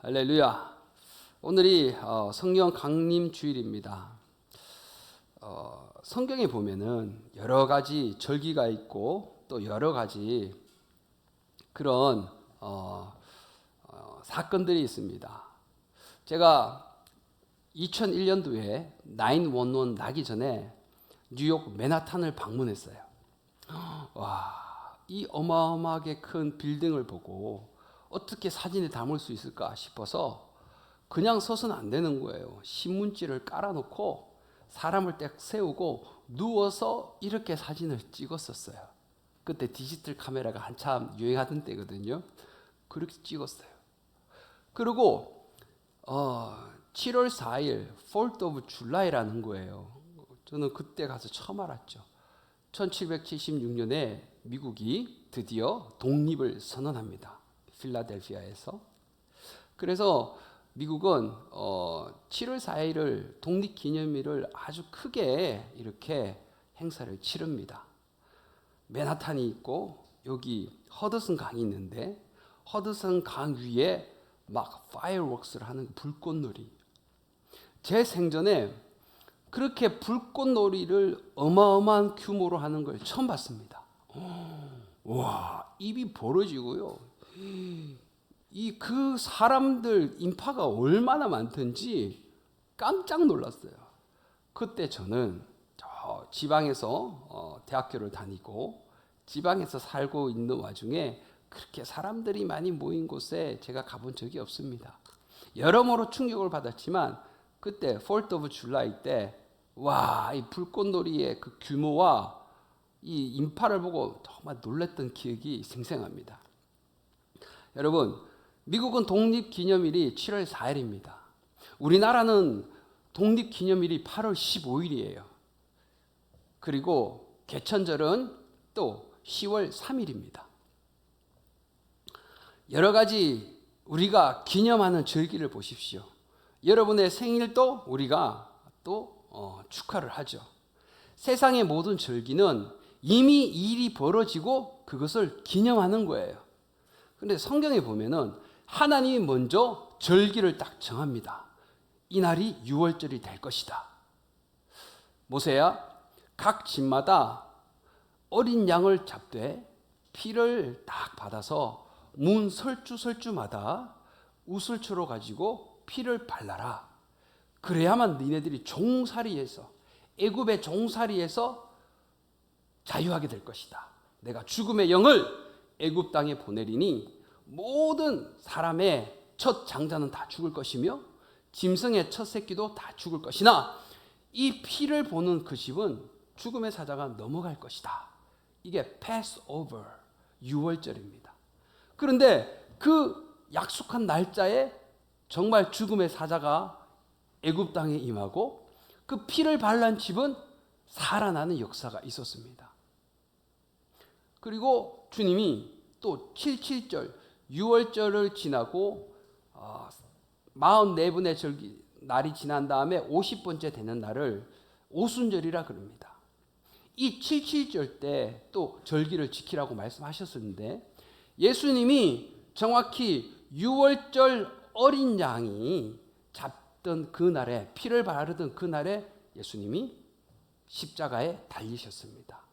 할렐루야. 오늘이 성령 강림 주일입니다. 성경에 보면은 여러 가지 절기가 있고 또 여러 가지 그런 사건들이 있습니다. 제가 2001년도에 9/11 나기 전에 뉴욕 맨하탄을 방문했어요. 와, 이 어마어마하게 큰 빌딩을 보고 어떻게 사진에 담을 수 있을까 싶어서 그냥 서서는 안 되는 거예요. 신문지를 깔아놓고 사람을 딱 세우고 누워서 이렇게 사진을 찍었었어요. 그때 디지털 카메라가 한참 유행하던 때거든요. 그렇게 찍었어요. 그리고 7월 4일 4th of July라는 거예요. 저는 그때 가서 처음 알았죠. 1776년에 미국이 드디어 독립을 선언합니다. 필라델피아에서. 그래서 미국은 7월 4일을 독립기념일을 아주 크게 이렇게 행사를 치릅니다. 맨하탄이 있고 여기 허드슨 강이 있는데 허드슨 강 위에 막 파이어웍스를 하는 불꽃놀이. 제 생전에 그렇게 불꽃놀이를 어마어마한 규모로 하는 걸 처음 봤습니다. 와, 입이 벌어지고요. 그 사람들 인파가 얼마나 많던지 깜짝 놀랐어요. 그때 저는 저 지방에서 대학교를 다니고 지방에서 살고 있는 와중에 그렇게 사람들이 많이 모인 곳에 제가 가본 적이 없습니다. 여러모로 충격을 받았지만 그때 4th of July 때 와, 이 불꽃놀이의 그 규모와 이 인파를 보고 정말 놀랐던 기억이 생생합니다. 여러분, 미국은 독립기념일이 7월 4일입니다. 우리나라는 독립기념일이 8월 15일이에요. 그리고 개천절은 또 10월 3일입니다. 여러 가지 우리가 기념하는 절기를 보십시오. 여러분의 생일도 우리가 또 축하를 하죠. 세상의 모든 절기는 이미 일이 벌어지고 그것을 기념하는 거예요. 그런데 성경에 보면은 하나님이 먼저 절기를 딱 정합니다. 이 날이 유월절이 될 것이다. 모세야, 각 집마다 어린 양을 잡되 피를 딱 받아서 문 설주마다 우슬초로 가지고 피를 발라라. 그래야만 니네들이 종살이에서 애굽의 종살이에서 자유하게 될 것이다. 내가 죽음의 영을 애굽 땅에 보내리니 모든 사람의 첫 장자는 다 죽을 것이며 짐승의 첫 새끼도 다 죽을 것이나 이 피를 보는 그 집은 죽음의 사자가 넘어갈 것이다. 이게 패스오버, 유월절입니다. 그런데 그 약속한 날짜에 정말 죽음의 사자가 애굽 땅에 임하고 그 피를 발란 집은 살아나는 역사가 있었습니다. 그리고 주님이 또 77절, 6월절을 지나고 44분의 절기 날이 지난 다음에 50번째 되는 날을 오순절이라 그럽니다. 이 77절 때 또 절기를 지키라고 말씀하셨었는데 예수님이 정확히 6월절 어린 양이 잡던 그 날에 피를 바르던 그 날에 예수님이 십자가에 달리셨습니다.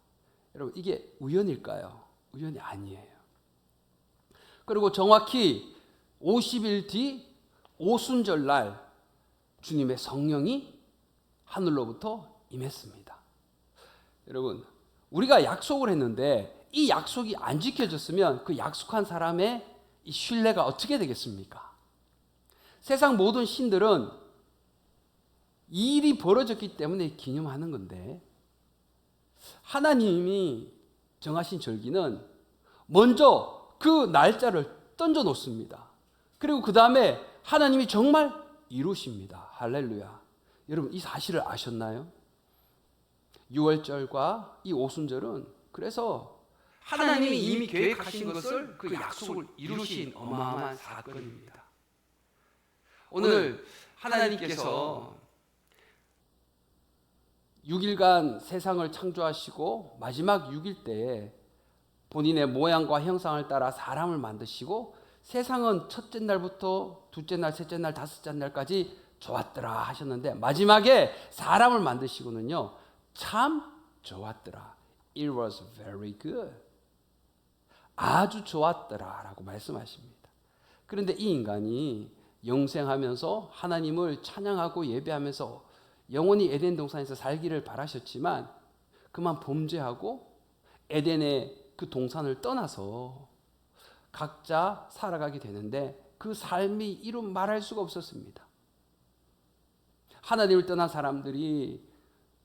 여러분, 이게 우연일까요? 우연이 아니에요. 그리고 정확히 50일 뒤 오순절 날 주님의 성령이 하늘로부터 임했습니다. 여러분, 우리가 약속을 했는데 이 약속이 안 지켜졌으면 그 약속한 사람의 이 신뢰가 어떻게 되겠습니까? 세상 모든 신들은 이 일이 벌어졌기 때문에 기념하는 건데 하나님이 정하신 절기는 먼저 그 날짜를 던져 놓습니다. 그리고 그 다음에 하나님이 정말 이루십니다. 할렐루야. 여러분, 이 사실을 아셨나요? 6월절과 이 오순절은 그래서 하나님이 이미 계획하신 것을 그 약속을 이루신 어마어마한 사건입니다. 오늘 하나님께서 6일간 세상을 창조하시고 마지막 6일 때에 본인의 모양과 형상을 따라 사람을 만드시고 세상은 첫째 날부터 둘째 날, 셋째 날, 다섯째 날까지 좋았더라 하셨는데 마지막에 사람을 만드시고는요 참 좋았더라. It was very good. 아주 좋았더라라고 말씀하십니다. 그런데 이 인간이 영생하면서 하나님을 찬양하고 예배하면서 영원히 에덴 동산에서 살기를 바라셨지만 그만 범죄하고 에덴의 그 동산을 떠나서 각자 살아가게 되는데 그 삶이 이루 말할 수가 없었습니다. 하나님을 떠난 사람들이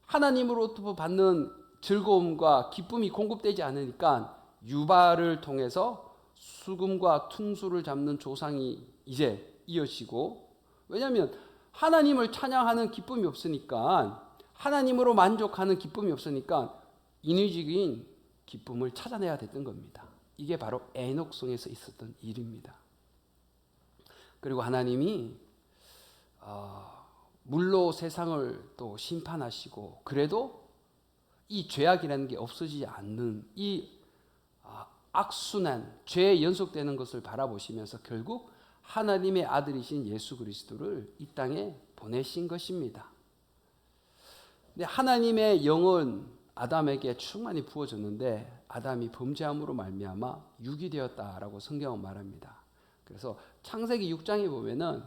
하나님으로부터 받는 즐거움과 기쁨이 공급되지 않으니까 유발을 통해서 수금과 퉁수를 잡는 조상이 이제 이어지고, 왜냐하면 하나님을 찬양하는 기쁨이 없으니까, 하나님으로 만족하는 기쁨이 없으니까 인위적인 기쁨을 찾아내야 됐던 겁니다. 이게 바로 에녹성에서 있었던 일입니다. 그리고 하나님이 물로 세상을 또 심판하시고 그래도 이 죄악이라는 게 없어지지 않는 이 악순환, 죄에 연속되는 것을 바라보시면서 결국 하나님의 아들이신 예수 그리스도를 이 땅에 보내신 것입니다. 근데 하나님의 영은 아담에게 충만히 부어졌는데 아담이 범죄함으로 말미암아 육이 되었다라고 성경은 말합니다. 그래서 창세기 6장에 보면은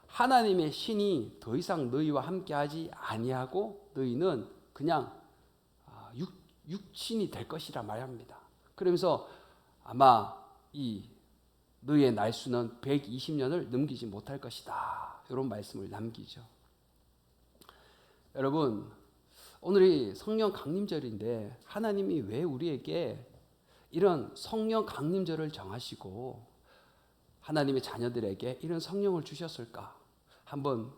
하나님의 신이 더 이상 너희와 함께하지 아니하고 너희는 그냥 육신이 될 것이라 말합니다. 그러면서 아마 이 너희의 날수는 120년을 넘기지 못할 것이다. 이런 말씀을 남기죠. 여러분, 오늘이 성령 강림절인데 하나님이 왜 우리에게 이런 성령 강림절을 정하시고 하나님의 자녀들에게 이런 성령을 주셨을까? 한번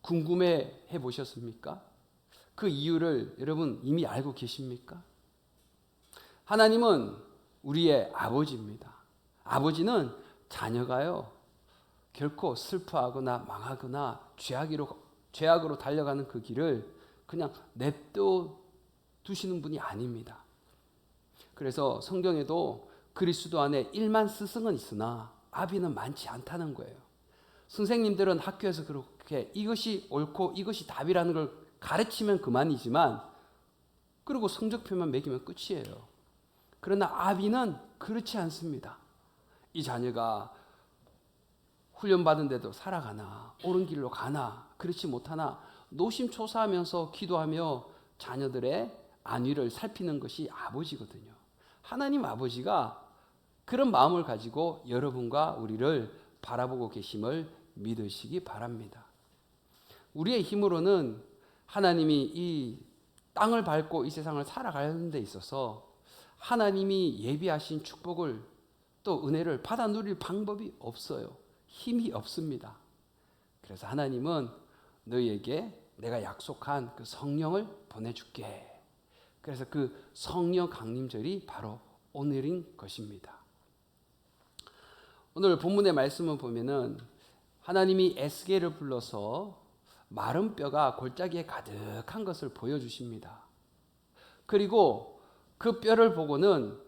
궁금해 보셨습니까? 그 이유를 여러분 이미 알고 계십니까? 하나님은 우리의 아버지입니다. 아버지는 자녀가요 결코 슬퍼하거나 망하거나 죄악으로 달려가는 그 길을 그냥 냅둬 두시는 분이 아닙니다. 그래서 성경에도 그리스도 안에 1만 스승은 있으나 아비는 많지 않다는 거예요. 선생님들은 학교에서 그렇게 이것이 옳고 이것이 답이라는 걸 가르치면 그만이지만 그리고 성적표만 매기면 끝이에요. 그러나 아비는 그렇지 않습니다. 이 자녀가 훈련받은 데도 살아가나 옳은 길로 가나 그렇지 못하나 노심초사하면서 기도하며 자녀들의 안위를 살피는 것이 아버지거든요. 하나님 아버지가 그런 마음을 가지고 여러분과 우리를 바라보고 계심을 믿으시기 바랍니다. 우리의 힘으로는 하나님이 이 땅을 밟고 이 세상을 살아가는 데 있어서 하나님이 예비하신 축복을 또 은혜를 받아 누릴 방법이 없어요. 힘이 없습니다. 그래서 하나님은 너희에게 내가 약속한 그 성령을 보내줄게. 그래서 그 성령 강림절이 바로 오늘인 것입니다. 오늘 본문의 말씀을 보면은 하나님이 에스겔을 불러서 마른 뼈가 골짜기에 가득한 것을 보여주십니다. 그리고 그 뼈를 보고는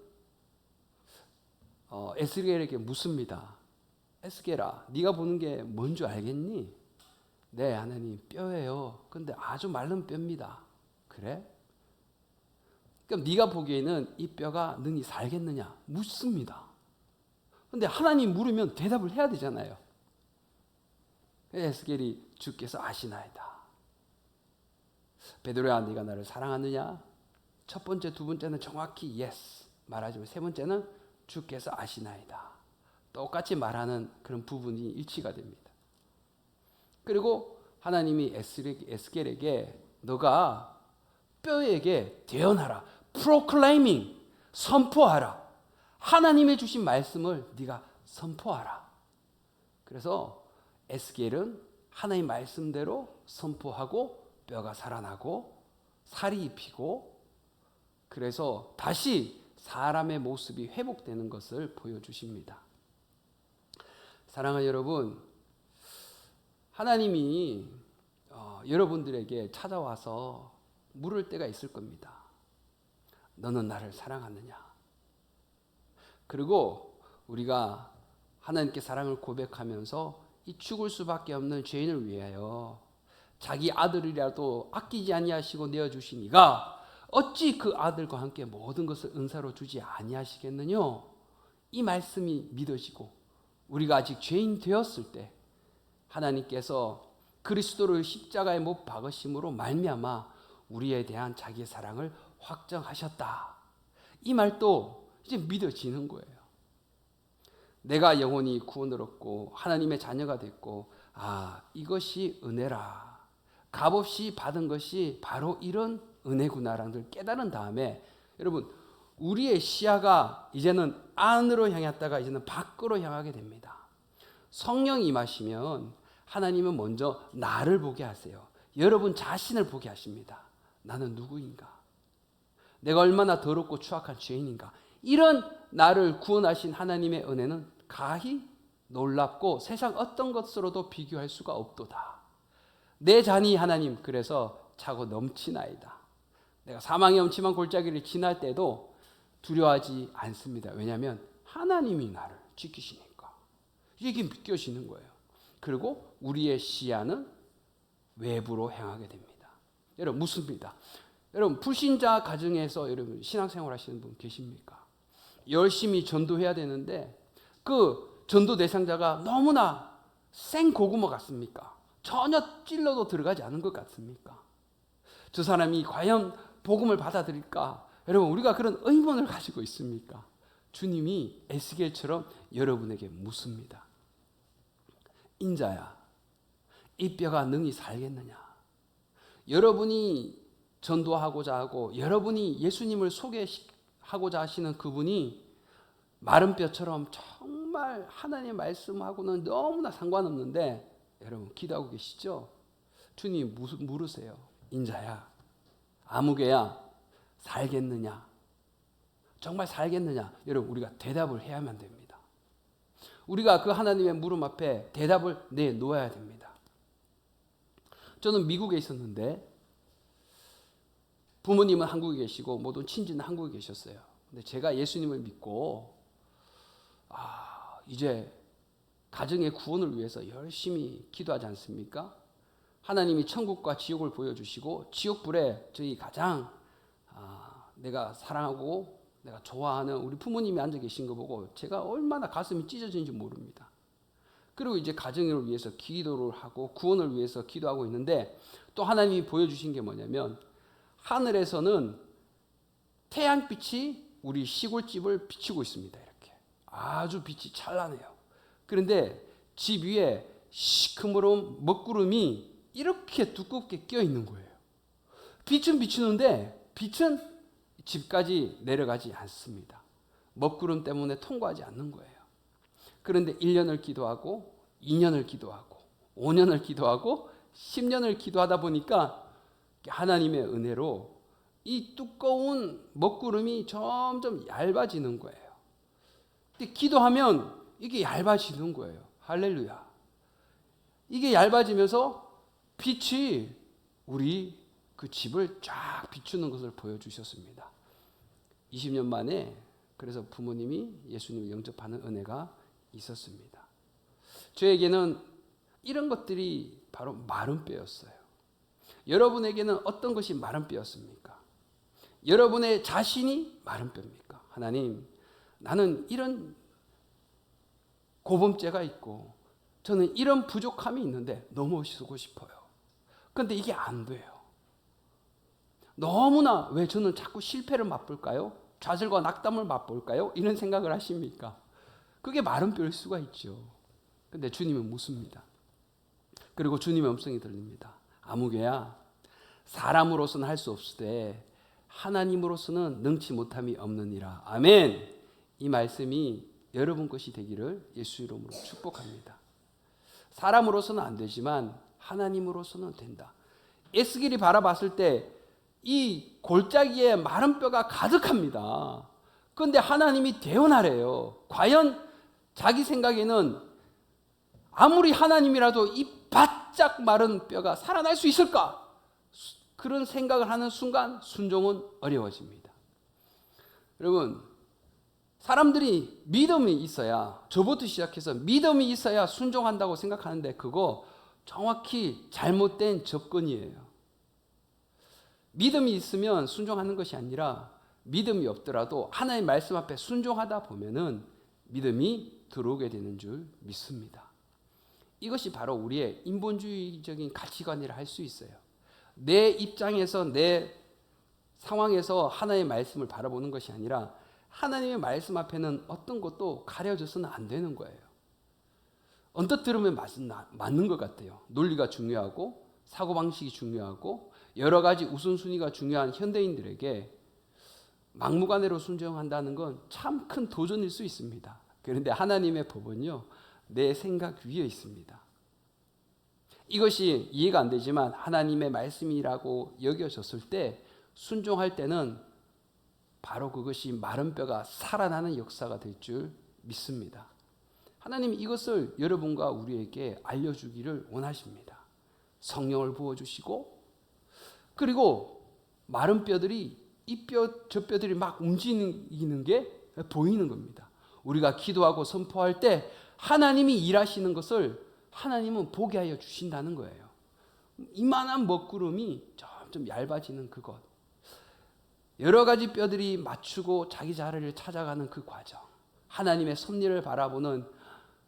에스겔에게 묻습니다. 에스겔아, 네가 보는 게 뭔 줄 알겠니? 네, 하나님, 뼈예요. 근데 아주 마른 뼈입니다. 그래? 그럼 네가 보기에는 이 뼈가 능히 살겠느냐? 묻습니다. 근데 하나님 물으면 대답을 해야 되잖아요. 에스겔이 주께서 아시나이다. 베드로야, 네가 나를 사랑하느냐? 첫 번째, 두 번째는 정확히 yes 말하지만 세 번째는 주께서 아시나이다. 똑같이 말하는 그런 부분이 일치가 됩니다. 그리고 하나님이 에스겔에게 너가 뼈에게 대언하라. proclaiming, 선포하라. 하나님의 주신 말씀을 네가 선포하라. 그래서 에스겔은 하나님의 말씀대로 선포하고 뼈가 살아나고 살이 입히고 그래서 다시 사람의 모습이 회복되는 것을 보여주십니다. 사랑하는 여러분, 하나님이 여러분들에게 찾아와서 물을 때가 있을 겁니다. 너는 나를 사랑하느냐? 그리고 우리가 하나님께 사랑을 고백하면서 이 죽을 수밖에 없는 죄인을 위하여 자기 아들이라도 아끼지 아니하시고 내어주시니가 어찌 그 아들과 함께 모든 것을 은사로 주지 아니하시겠느냐. 이 말씀이 믿어지고 우리가 아직 죄인 되었을 때 하나님께서 그리스도를 십자가에 못 박으심으로 말미암아 우리에 대한 자기의 사랑을 확정하셨다. 이 말도 이제 믿어지는 거예요. 내가 영원히 구원을 얻고 하나님의 자녀가 됐고, 이것이 은혜라. 값없이 받은 것이 바로 이런 은혜구나라는 걸 깨달은 다음에, 여러분, 우리의 시야가 이제는 안으로 향했다가 이제는 밖으로 향하게 됩니다. 성령이 임하시면 하나님은 먼저 나를 보게 하세요. 여러분 자신을 보게 하십니다. 나는 누구인가? 내가 얼마나 더럽고 추악한 죄인인가? 이런 나를 구원하신 하나님의 은혜는 가히 놀랍고 세상 어떤 것으로도 비교할 수가 없도다. 내 잔이 하나님 그래서 차고 넘치나이다. 내가 사망의 엄침한 골짜기를 지날 때도 두려워하지 않습니다. 왜냐하면 하나님이 나를 지키시니까. 이게 믿겨지는 거예요. 그리고 우리의 시야는 외부로 향하게 됩니다. 여러분 묻습니다. 여러분 불신자 가정에서 여러분 신앙생활 하시는 분 계십니까? 열심히 전도해야 되는데 그 전도 대상자가 너무나 생고구마 같습니까? 전혀 찔러도 들어가지 않은 것 같습니까? 저 사람이 과연 복음을 받아들일까? 여러분 우리가 그런 의문을 가지고 있습니까? 주님이 에스겔처럼 여러분에게 묻습니다. 인자야, 이 뼈가 능히 살겠느냐? 여러분이 전도하고자 하고 여러분이 예수님을 소개하고자 하시는 그분이 마른 뼈처럼 정말 하나님의 말씀하고는 너무나 상관없는데 여러분 기도하고 계시죠? 주님 물으세요. 인자야, 아무개야, 살겠느냐? 정말 살겠느냐? 여러분 우리가 대답을 해야만 됩니다. 우리가 그 하나님의 물음 앞에 대답을 내놓아야 됩니다. 저는 미국에 있었는데 부모님은 한국에 계시고 모든 친지는 한국에 계셨어요. 근데 제가 예수님을 믿고 이제 가정의 구원을 위해서 열심히 기도하지 않습니까? 하나님이 천국과 지옥을 보여주시고 지옥불에 저희 가장 내가 사랑하고 내가 좋아하는 우리 부모님이 앉아 계신 거 보고 제가 얼마나 가슴이 찢어지는지 모릅니다. 그리고 이제 가정을 위해서 기도를 하고 구원을 위해서 기도하고 있는데 또 하나님이 보여주신 게 뭐냐면 하늘에서는 태양빛이 우리 시골집을 비추고 있습니다. 이렇게 아주 빛이 찬란해요. 그런데 집 위에 시커먼 먹구름이 이렇게 두껍게 껴 있는 거예요. 빛은 비추는데 빛은 집까지 내려가지 않습니다. 먹구름 때문에 통과하지 않는 거예요. 그런데 1년을 기도하고 2년을 기도하고 5년을 기도하고 10년을 기도하다 보니까 하나님의 은혜로 이 두꺼운 먹구름이 점점 얇아지는 거예요. 근데 기도하면 이게 얇아지는 거예요. 할렐루야. 이게 얇아지면서 빛이 우리 그 집을 쫙 비추는 것을 보여주셨습니다. 20년 만에 그래서 부모님이 예수님을 영접하는 은혜가 있었습니다. 저에게는 이런 것들이 바로 마른 뼈였어요. 여러분에게는 어떤 것이 마른 뼈였습니까? 여러분의 자신이 마른 뼈입니까? 하나님, 나는 이런 고범죄가 있고 저는 이런 부족함이 있는데 너무 쓰고 싶어요. 그런데 이게 안 돼요. 너무나 왜 저는 자꾸 실패를 맛볼까요? 좌절과 낙담을 맛볼까요? 이런 생각을 하십니까? 그게 마른 뼈일 수가 있죠. 근데 주님은 묻습니다. 그리고 주님의 음성이 들립니다. 아무개야, 사람으로서는 할 수 없으되 하나님으로서는 능치 못함이 없느니라. 아멘. 이 말씀이 여러분 것이 되기를 예수 이름으로 축복합니다. 사람으로서는 안 되지만 하나님으로서는 된다. 에스겔이 바라봤을 때 이 골짜기에 마른 뼈가 가득합니다. 그런데 하나님이 대언하래요. 과연 자기 생각에는 아무리 하나님이라도 이 바짝 마른 뼈가 살아날 수 있을까? 그런 생각을 하는 순간 순종은 어려워집니다. 여러분, 사람들이 믿음이 있어야, 저부터 시작해서 믿음이 있어야 순종한다고 생각하는데 그거 정확히 잘못된 접근이에요. 믿음이 있으면 순종하는 것이 아니라 믿음이 없더라도 하나님의 말씀 앞에 순종하다 보면은 믿음이 들어오게 되는 줄 믿습니다. 이것이 바로 우리의 인본주의적인 가치관이라 할 수 있어요. 내 입장에서, 내 상황에서 하나님의 말씀을 바라보는 것이 아니라 하나님의 말씀 앞에는 어떤 것도 가려져서는 안 되는 거예요. 언뜻 들으면 맞는 것 같아요. 논리가 중요하고 사고방식이 중요하고 여러 가지 우선순위가 중요한 현대인들에게 막무가내로 순종한다는 건 참 큰 도전일 수 있습니다. 그런데 하나님의 법은요, 내 생각 위에 있습니다. 이것이 이해가 안 되지만 하나님의 말씀이라고 여겨졌을 때 순종할 때는 바로 그것이 마른 뼈가 살아나는 역사가 될 줄 믿습니다. 하나님이 이것을 여러분과 우리에게 알려주기를 원하십니다. 성령을 부어주시고, 그리고 마른 뼈들이 이 뼈, 저 뼈들이 막 움직이는 게 보이는 겁니다. 우리가 기도하고 선포할 때 하나님이 일하시는 것을 하나님은 보게 하여 주신다는 거예요. 이만한 먹구름이 점점 얇아지는 그것, 여러 가지 뼈들이 맞추고 자기 자리를 찾아가는 그 과정, 하나님의 섭리를 바라보는,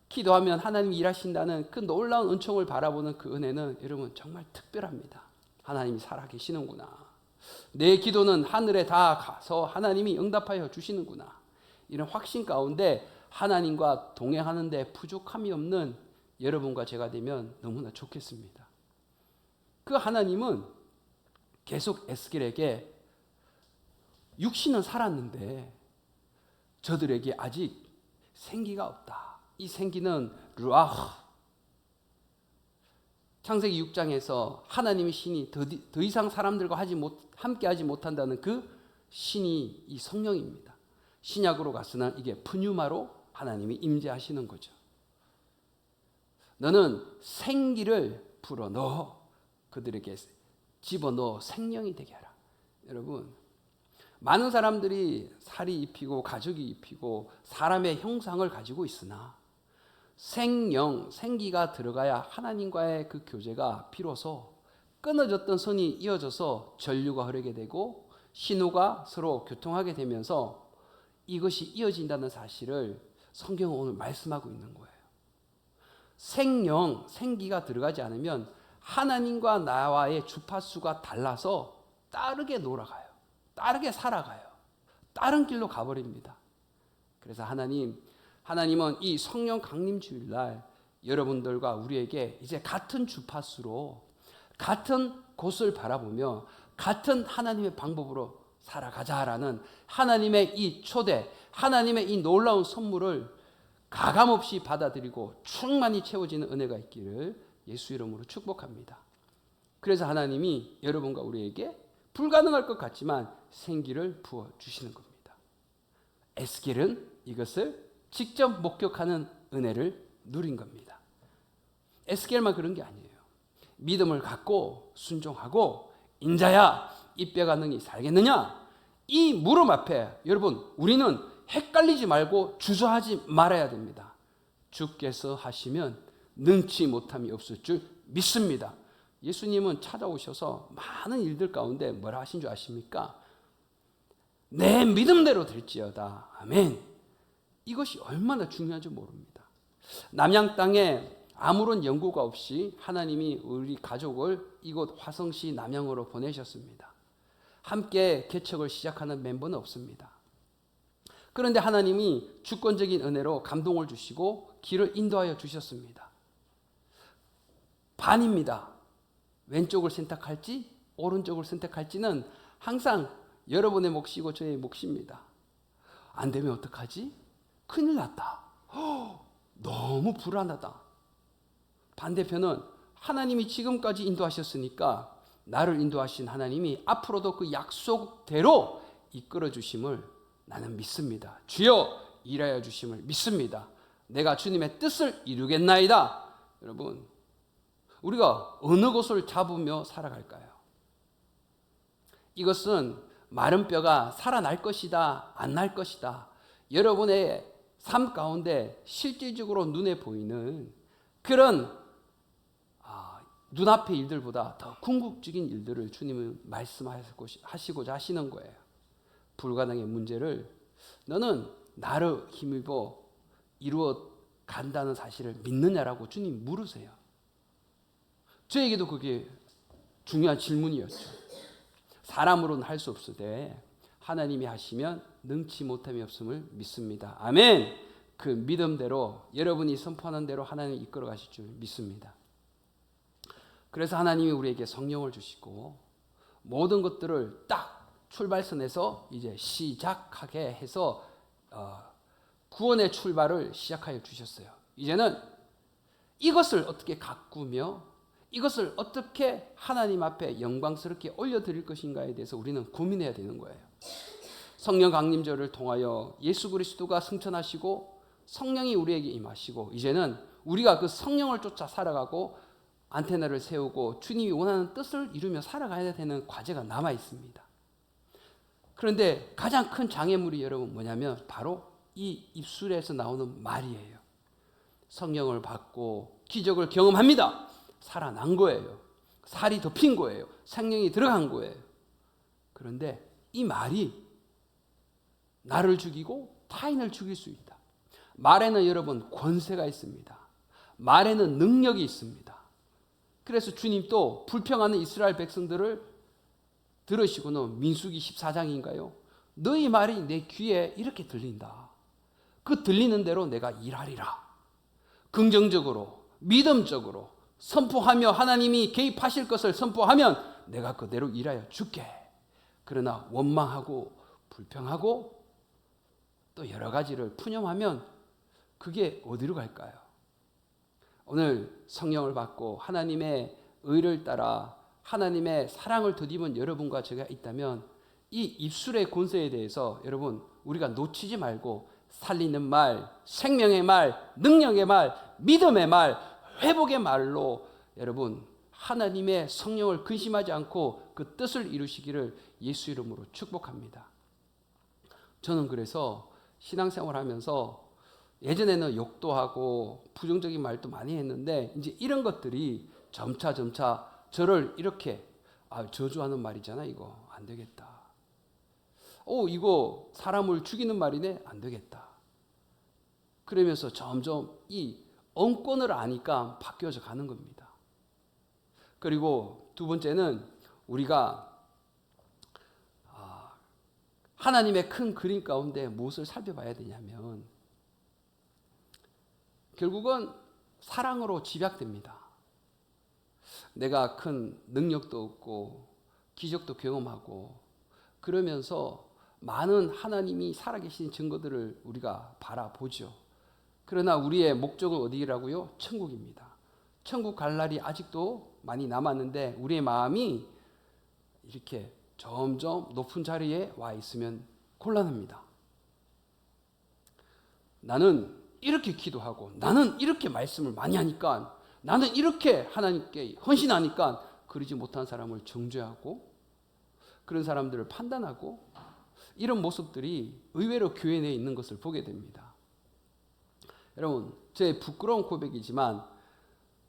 기도하면 하나님이 일하신다는 그 놀라운 은총을 바라보는 그 은혜는 여러분 정말 특별합니다. 하나님이 살아계시는구나. 내 기도는 하늘에 다 가서 하나님이 응답하여 주시는구나. 이런 확신 가운데 하나님과 동행하는 데 부족함이 없는 여러분과 제가 되면 너무나 좋겠습니다. 그 하나님은 계속 에스겔에게 육신은 살았는데 저들에게 아직 생기가 없다. 이 생기는 루아흐. 창세기 6장에서 하나님의 신이 더 이상 사람들과 함께하지 못한다는 그 신이 이 성령입니다. 신약으로 가서는 이게 푸뉴마로 하나님이 임재하시는 거죠. 너는 생기를 불어넣어 그들에게 집어넣어 생명이 되게 하라. 여러분, 많은 사람들이 살이 입히고 가죽이 입히고 사람의 형상을 가지고 있으나 생령, 생기가 들어가야 하나님과의 그 교제가 비로소 끊어졌던 선이 이어져서 전류가 흐르게 되고 신호가 서로 교통하게 되면서 이것이 이어진다는 사실을 성경은 오늘 말씀하고 있는 거예요. 생령, 생기가 들어가지 않으면 하나님과 나와의 주파수가 달라서 다르게 놀아가요. 다르게 살아가요. 다른 길로 가버립니다. 그래서 하나님은 이 성령 강림 주일날 여러분들과 우리에게 이제 같은 주파수로 같은 곳을 바라보며 같은 하나님의 방법으로 살아가자라는 하나님의 이 초대, 하나님의 이 놀라운 선물을 가감없이 받아들이고 충만히 채워지는 은혜가 있기를 예수 이름으로 축복합니다. 그래서 하나님이 여러분과 우리에게 불가능할 것 같지만 생기를 부어주시는 겁니다. 에스겔은 이것을 직접 목격하는 은혜를 누린 겁니다. 에스겔만 그런 게 아니에요. 믿음을 갖고 순종하고 인자야 이 뼈가 능히 살겠느냐? 이 물음 앞에 여러분 우리는 헷갈리지 말고 주저하지 말아야 됩니다. 주께서 하시면 능치 못함이 없을 줄 믿습니다. 예수님은 찾아오셔서 많은 일들 가운데 뭐라 하신 줄 아십니까? 내 믿음대로 될지어다. 아멘. 이것이 얼마나 중요한지 모릅니다. 남양 땅에 아무런 연고가 없이 하나님이 우리 가족을 이곳 화성시 남양으로 보내셨습니다. 함께 개척을 시작하는 멤버는 없습니다. 그런데 하나님이 주권적인 은혜로 감동을 주시고 길을 인도하여 주셨습니다. 반입니다. 왼쪽을 선택할지 오른쪽을 선택할지는 항상 여러분의 몫이고 저의 몫입니다. 안 되면 어떡하지? 큰일 났다. 너무 불안하다. 반대편은 하나님이 지금까지 인도하셨으니까 나를 인도하신 하나님이 앞으로도 그 약속대로 이끌어 주심을 나는 믿습니다. 주여 일하여 주심을 믿습니다. 내가 주님의 뜻을 이루겠나이다. 여러분, 우리가 어느 곳을 잡으며 살아갈까요? 이것은 마른 뼈가 살아날 것이다, 안 날 것이다. 여러분의 삶 가운데 실질적으로 눈에 보이는 그런 눈앞의 일들보다 더 궁극적인 일들을 주님은 말씀하시고자 하시는 거예요. 불가능의 문제를 너는 나를 힘입어 이루어 간다는 사실을 믿느냐라고 주님 물으세요. 저에게도 그게 중요한 질문이었죠. 사람으로는 할 수 없으되 하나님이 하시면 능치 못함이 없음을 믿습니다. 아멘. 그 믿음대로 여러분이 선포하는 대로 하나님이 이끌어 가실 줄 믿습니다. 그래서 하나님이 우리에게 성령을 주시고 모든 것들을 딱 출발선에서 이제 시작하게 해서 구원의 출발을 시작하여 주셨어요. 이제는 이것을 어떻게 가꾸며 이것을 어떻게 하나님 앞에 영광스럽게 올려드릴 것인가에 대해서 우리는 고민해야 되는 거예요. 성령 강림절을 통하여 예수 그리스도가 승천하시고 성령이 우리에게 임하시고 이제는 우리가 그 성령을 쫓아 살아가고 안테나를 세우고 주님이 원하는 뜻을 이루며 살아가야 되는 과제가 남아 있습니다. 그런데 가장 큰 장애물이 여러분 뭐냐면 바로 이 입술에서 나오는 말이에요. 성령을 받고 기적을 경험합니다. 살아난 거예요. 살이 덮인 거예요. 생명이 들어간 거예요. 그런데 이 말이 나를 죽이고 타인을 죽일 수 있다. 말에는 여러분 권세가 있습니다. 말에는 능력이 있습니다. 그래서 주님도 불평하는 이스라엘 백성들을 들으시고는 민수기 14장인가요? 너희 말이 내 귀에 이렇게 들린다. 그 들리는 대로 내가 일하리라. 긍정적으로 믿음적으로 선포하며 하나님이 개입하실 것을 선포하면 내가 그대로 일하여 줄게. 그러나 원망하고 불평하고 또 여러 가지를 푸념하면 그게 어디로 갈까요? 오늘 성령을 받고 하나님의 의를 따라 하나님의 사랑을 덧입은 여러분과 제가 있다면 이 입술의 권세에 대해서 여러분 우리가 놓치지 말고 살리는 말, 생명의 말, 능력의 말, 믿음의 말, 회복의 말로 여러분 하나님의 성령을 근심하지 않고 그 뜻을 이루시기를 예수 이름으로 축복합니다. 저는 그래서 신앙생활 하면서 예전에는 욕도 하고 부정적인 말도 많이 했는데 이제 이런 것들이 점차 저를 이렇게 저주하는 말이잖아. 이거 안 되겠다. 이거 사람을 죽이는 말이네. 안 되겠다. 그러면서 점점 이 언권을 아니까 바뀌어져 가는 겁니다. 그리고 두 번째는 우리가 하나님의 큰 그림 가운데 무엇을 살펴봐야 되냐면 결국은 사랑으로 집약됩니다. 내가 큰 능력도 없고 기적도 경험하고 그러면서 많은 하나님이 살아계신 증거들을 우리가 바라보죠. 그러나 우리의 목적은 어디라고요? 천국입니다. 천국 갈 날이 아직도 많이 남았는데 우리의 마음이 이렇게 점점 높은 자리에 와 있으면 곤란합니다. 나는 이렇게 기도하고 나는 이렇게 말씀을 많이 하니까 나는 이렇게 하나님께 헌신하니까 그러지 못한 사람을 정죄하고 그런 사람들을 판단하고 이런 모습들이 의외로 교회 내에 있는 것을 보게 됩니다. 여러분 제 부끄러운 고백이지만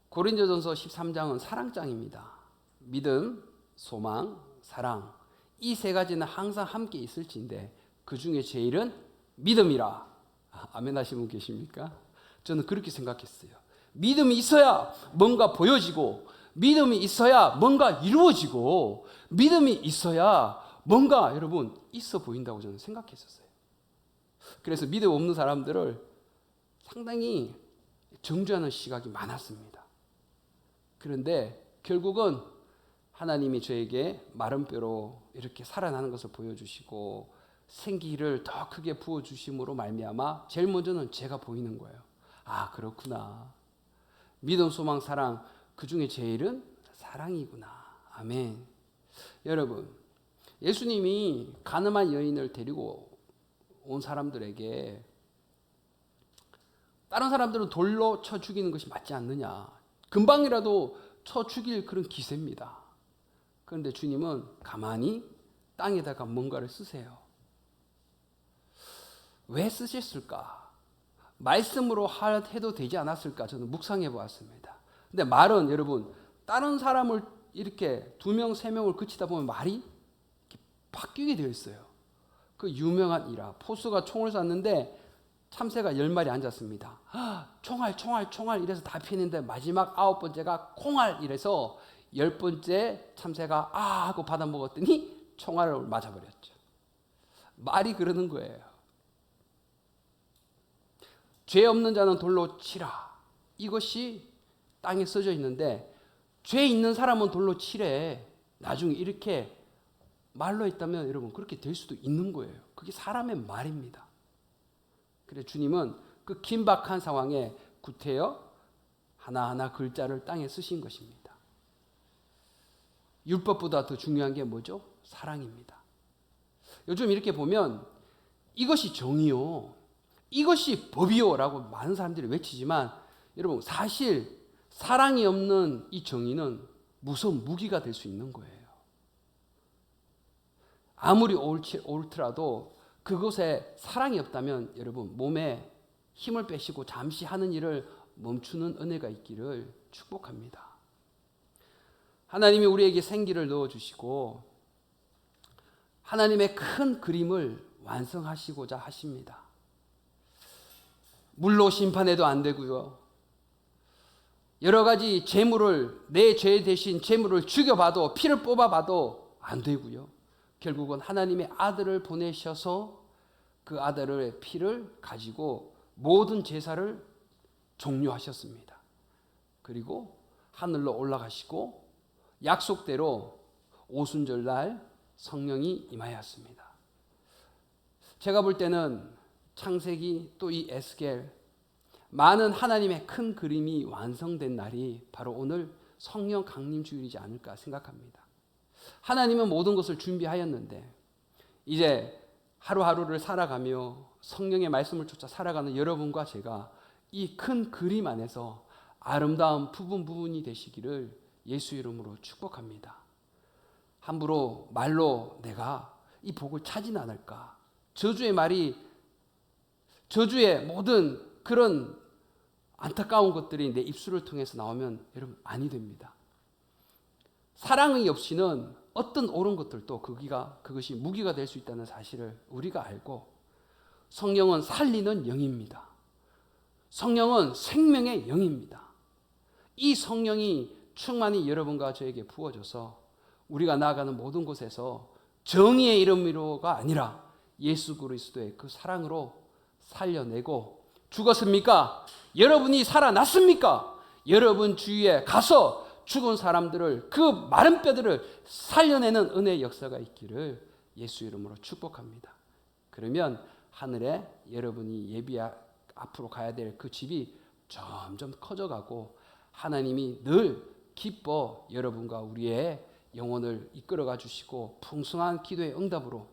고린도전서 13장은 사랑장입니다. 믿음, 소망, 사랑 이 세 가지는 항상 함께 있을지인데 그 중에 제일은 믿음이라. 아멘 하시는 분 계십니까? 저는 그렇게 생각했어요. 믿음이 있어야 뭔가 보여지고 믿음이 있어야 뭔가 이루어지고 믿음이 있어야 뭔가 여러분 있어 보인다고 저는 생각했었어요. 그래서 믿음 없는 사람들을 상당히 정죄하는 시각이 많았습니다. 그런데 결국은 하나님이 저에게 마른 뼈로 이렇게 살아나는 것을 보여주시고 생기를 더 크게 부어주심으로 말미암아 제일 먼저는 제가 보이는 거예요. 그렇구나. 믿음, 소망, 사랑 그 중에 제일은 사랑이구나. 아멘. 여러분 예수님이 가늠한 여인을 데리고 온 사람들에게 다른 사람들은 돌로 쳐 죽이는 것이 맞지 않느냐. 금방이라도 쳐 죽일 그런 기세입니다. 그런데 주님은 가만히 땅에다가 뭔가를 쓰세요. 왜 쓰셨을까? 말씀으로 해도 되지 않았을까? 저는 묵상해 보았습니다. 근데 말은 여러분, 다른 사람을 이렇게 2명, 3명을 그치다 보면 말이 이렇게 바뀌게 되어 있어요. 그 유명한 일화, 포수가 총을 쐈는데 참새가 10마리 앉았습니다. 총알, 총알, 총알 이래서 다 피했는데 마지막 9번째가 콩알 이래서 10번째 참새가 아 하고 받아먹었더니 총알을 맞아버렸죠. 말이 그러는 거예요. 죄 없는 자는 돌로 치라. 이것이 땅에 써져 있는데 죄 있는 사람은 돌로 치래. 나중에 이렇게 말로 했다면 여러분 그렇게 될 수도 있는 거예요. 그게 사람의 말입니다. 그래서 주님은 그 긴박한 상황에 구태여 하나하나 글자를 땅에 쓰신 것입니다. 율법보다 더 중요한 게 뭐죠? 사랑입니다. 요즘 이렇게 보면 이것이 정의요, 이것이 법이요 라고 많은 사람들이 외치지만 여러분 사실 사랑이 없는 이 정의는 무서운 무기가 될 수 있는 거예요. 아무리 옳더라도 그곳에 사랑이 없다면 여러분 몸에 힘을 빼시고 잠시 하는 일을 멈추는 은혜가 있기를 축복합니다. 하나님이 우리에게 생기를 넣어주시고 하나님의 큰 그림을 완성하시고자 하십니다. 물로 심판해도 안 되고요. 여러 가지 재물을 내 죄 대신 재물을 죽여봐도 피를 뽑아봐도 안 되고요. 결국은 하나님의 아들을 보내셔서 그 아들의 피를 가지고 모든 제사를 종료하셨습니다. 그리고 하늘로 올라가시고 약속대로 오순절날 성령이 임하였습니다. 제가 볼 때는 창세기 또 이 에스겔 많은 하나님의 큰 그림이 완성된 날이 바로 오늘 성령 강림 주일이지 않을까 생각합니다. 하나님은 모든 것을 준비하였는데 이제 하루하루를 살아가며 성령의 말씀을 쫓아 살아가는 여러분과 제가 이 큰 그림 안에서 아름다운 부분이 되시기를 예수 이름으로 축복합니다. 함부로 말로 내가 이 복을 차지는 않을까? 저주의 말이, 저주의 모든 그런 안타까운 것들이 내 입술을 통해서 나오면 여러분 아니 됩니다. 사랑이 없이는 어떤 옳은 것들도 그것이 무기가 될 수 있다는 사실을 우리가 알고, 성령은 살리는 영입니다. 성령은 생명의 영입니다. 이 성령이 충만히 여러분과 저에게 부어져서 우리가 나아가는 모든 곳에서 정의의 이름으로가 아니라 예수 그리스도의 그 사랑으로 살려내고, 죽었습니까? 여러분이 살아났습니까? 여러분 주위에 가서 죽은 사람들을, 그 마른 뼈들을 살려내는 은혜의 역사가 있기를 예수 이름으로 축복합니다. 그러면 하늘에 여러분이 앞으로 가야 될 그 집이 점점 커져가고 하나님이 늘 기뻐 여러분과 우리의 영혼을 이끌어가 주시고 풍성한 기도의 응답으로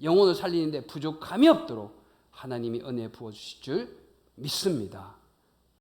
영혼을 살리는데 부족함이 없도록 하나님이 은혜 부어주실 줄 믿습니다.